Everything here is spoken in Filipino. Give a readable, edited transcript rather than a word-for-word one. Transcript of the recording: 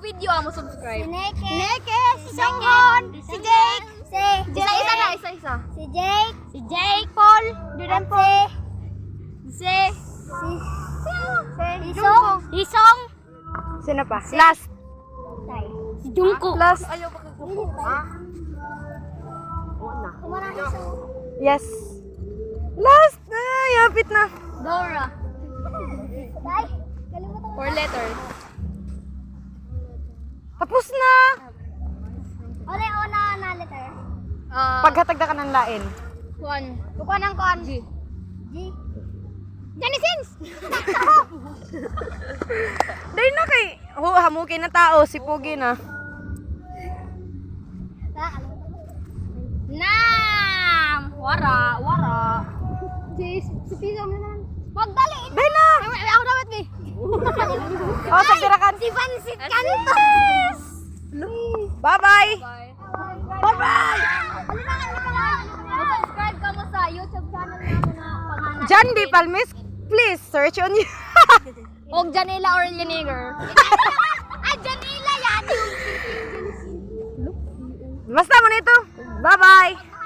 video mo subscribe. Si Neke, si Songhon, si Jake, Isa-isa na, isa-isa. si Jake, Paul, si Isong, Sino pa? Last. si Jungkook. Last. Ayaw ba ha? Yes. Last. Ay, yapit na. Dora. Tay, kalimutan ko. 4 letters. Tapos na. Una na letter. Paghatag na ka ng lain. Kuan. Bukuan ng kon. G. Johnny Sins! Dahil na kay... hamukin na tao. Si Pugi na. Nam! Wara. Si Pizza mo naman. Wag dali! Dahil na. Ako dapat eh! O, sagdirakan. Si Vansit Cantos! Bye-bye. Bye. Bye-bye. Subscribe ka mo sa YouTube channel namin na pangalan. John D. Palmis, please search on you. Og Janela or Linegar. Janila yan! Basta mo nito. Bye-bye.